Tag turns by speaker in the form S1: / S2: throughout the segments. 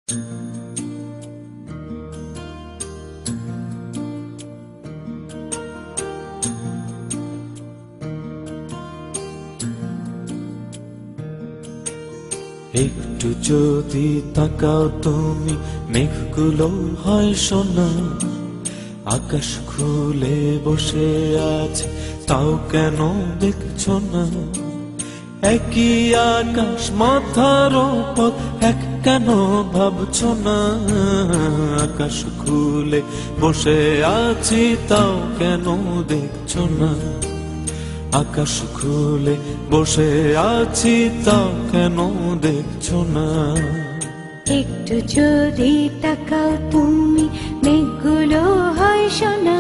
S1: একটু যদি তাকাও তুমি, মেঘগুলো হয় সোনা। আকাশ খুলে বসে আছে, তাও কেন দেখছো না? একই আকাশ মাথার উপর, এক কেন ভাবছো না? আকাশ খুলে বসে আছি, তাও কেন দেখছো না? আকাশ খুলে বসে আছি, তাও কেন দেখছো না?
S2: একটু যদি তাকাও তুমি, মেঘগুলো হয় সোনা।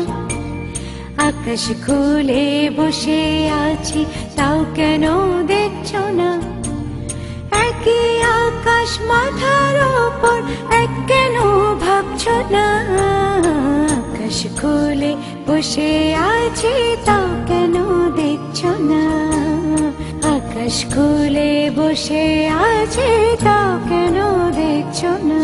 S2: আকাশ খুলে বসে আছি, তাও কেন দেখছো না? একই আকাশ মাথার উপর, এক কেন ভাবছো না? আকাশ খুলে বসে আছি, তাও কেন দেখছো না? আকাশ খুলে বসে আছে, তাও কেন দেখছো না?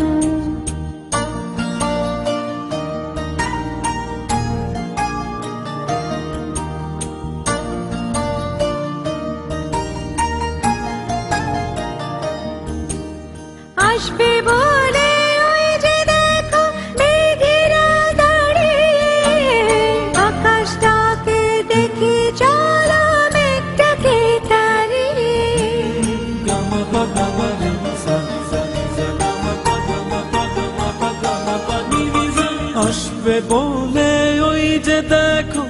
S2: আসবে বলে ওই যে দেখো মেঘেরা দাঁড়িয়ে, আকাশটাকে দেখি চলো মেঘটাকে তাড়িয়ে।
S1: আসবে বলে ওই যে দেখো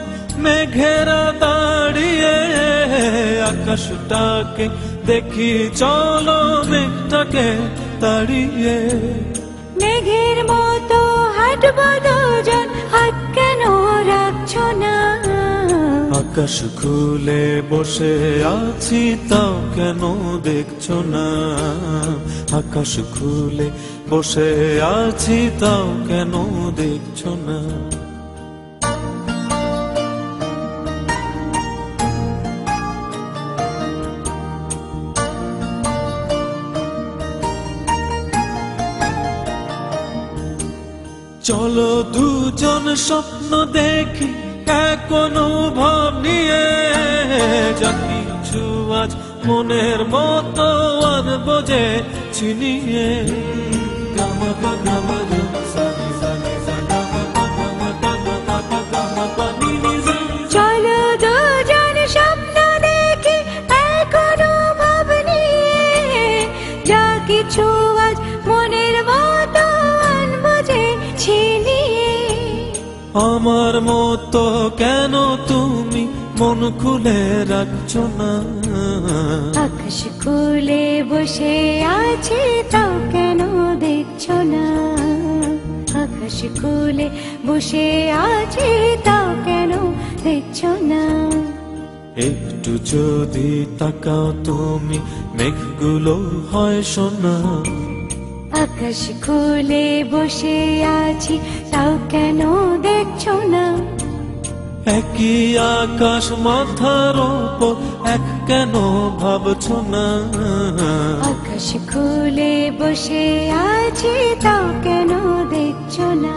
S1: মেঘেরা দাঁড়িয়ে, আকাশটাকে দেখি চলো মেঘটাকে তাড়িয়ে।
S2: মেঘের মতো হাঁটবো দুজন, হাত কেন রাখছো না?
S1: আকাশ খুলে বসে আছি, তাও কেন দেখছো না? আকাশ খুলে বসে আছি, তাও কেন দেখছো না? চলো দুজন স্বপ্ন দেখি এক অনুভব নিয়ে, যা কিছু আজ মনের মতো আনবো যে ছিনিয়ে।
S2: চলো দুজন স্বপ্ন দেখি এক অনুভব নিয়ে, যা কিছু আজ মনের মতো আনবো যে ছিনিয়ে।
S1: আমার মতো কেন তুমি মন খুলে রাখছো না?
S2: আকাশ খুলে বসে আছে, তাও কেন দেখছো না? আকাশ খুলে বসে আছে, তাও কেন দেখছো না?
S1: একটু যদি তাকাও তুমি, মেঘগুলো হয় সোনা।
S2: আকাশ খুলে বসে আছি, তাও কেন দেখছো না?
S1: একই আকাশ মাথার উপর, এক কেন ভাবছো না?
S2: আকাশ খুলে বসে আছি, তাও কেন দেখছো না?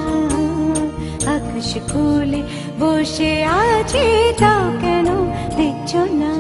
S2: আকাশ খুলে বসে আছি, তাও কেন দেখছো না?